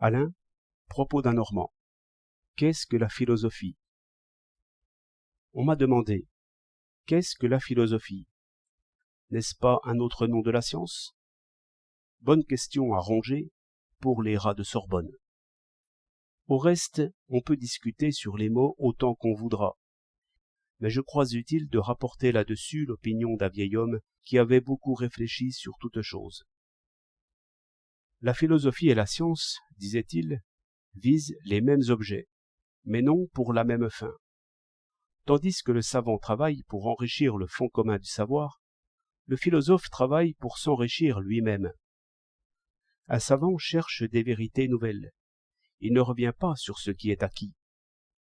Alain, propos d'un Normand. Qu'est-ce que la philosophie? On m'a demandé, qu'est-ce que la philosophie? N'est-ce pas un autre nom de la science? Bonne question à ronger pour les rats de Sorbonne. Au reste, on peut discuter sur les mots autant qu'on voudra, mais je crois utile de rapporter là-dessus l'opinion d'un vieil homme qui avait beaucoup réfléchi sur toute chose. La philosophie et la science, disait-il, visent les mêmes objets, mais non pour la même fin. Tandis que le savant travaille pour enrichir le fond commun du savoir, le philosophe travaille pour s'enrichir lui-même. Un savant cherche des vérités nouvelles. Il ne revient pas sur ce qui est acquis.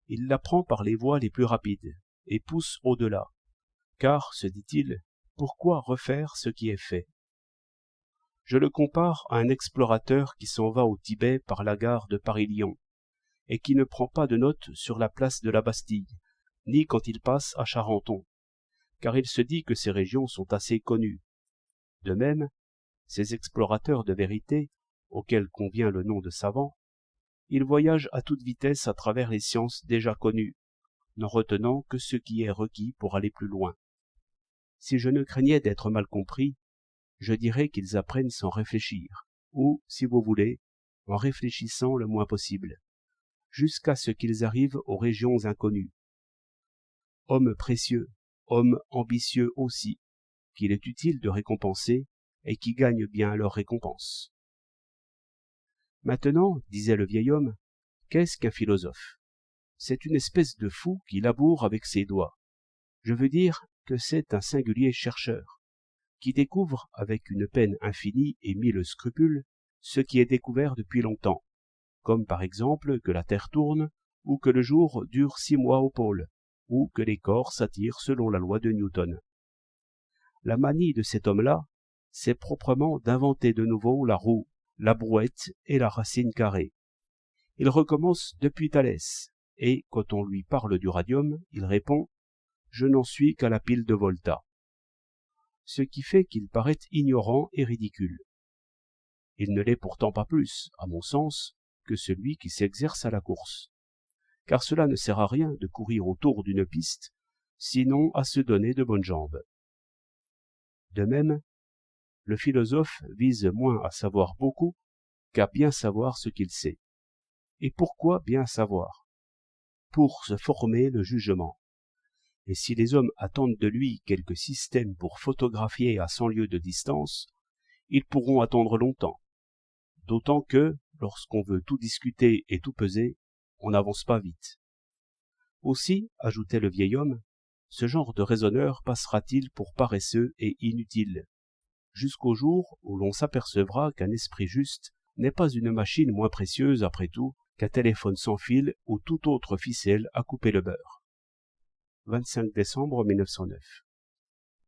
Il l'apprend par les voies les plus rapides et pousse au-delà. Car, se dit-il, pourquoi refaire ce qui est fait? Je le compare à un explorateur qui s'en va au Tibet par la gare de Paris-Lyon et qui ne prend pas de notes sur la place de la Bastille, ni quand il passe à Charenton, car il se dit que ces régions sont assez connues. De même, ces explorateurs de vérité, auxquels convient le nom de savants, ils voyagent à toute vitesse à travers les sciences déjà connues, n'en retenant que ce qui est requis pour aller plus loin. Si je ne craignais d'être mal compris, je dirais qu'ils apprennent sans réfléchir, ou, si vous voulez, en réfléchissant le moins possible, jusqu'à ce qu'ils arrivent aux régions inconnues. Hommes précieux, hommes ambitieux aussi, qu'il est utile de récompenser et qui gagnent bien leur récompense. Maintenant, disait le vieil homme, qu'est-ce qu'un philosophe? C'est une espèce de fou qui laboure avec ses doigts. Je veux dire que c'est un singulier chercheur, qui découvre avec une peine infinie et mille scrupules ce qui est découvert depuis longtemps, comme par exemple que la Terre tourne, ou que le jour dure 6 mois au pôle, ou que les corps s'attirent selon la loi de Newton. La manie de cet homme-là, c'est proprement d'inventer de nouveau la roue, la brouette et la racine carrée. Il recommence depuis Thalès, et quand on lui parle du radium, il répond « Je n'en suis qu'à la pile de Volta », ce qui fait qu'il paraît ignorant et ridicule. Il ne l'est pourtant pas plus, à mon sens, que celui qui s'exerce à la course, car cela ne sert à rien de courir autour d'une piste, sinon à se donner de bonnes jambes. De même, le philosophe vise moins à savoir beaucoup qu'à bien savoir ce qu'il sait. Et pourquoi bien savoir? Pour se former le jugement. Et si les hommes attendent de lui quelques systèmes pour photographier à 100 lieues de distance, ils pourront attendre longtemps. D'autant que, lorsqu'on veut tout discuter et tout peser, on n'avance pas vite. Aussi, ajoutait le vieil homme, ce genre de raisonneur passera-t-il pour paresseux et inutile, jusqu'au jour où l'on s'apercevra qu'un esprit juste n'est pas une machine moins précieuse après tout qu'un téléphone sans fil ou toute autre ficelle à couper le beurre. 25 décembre 1909.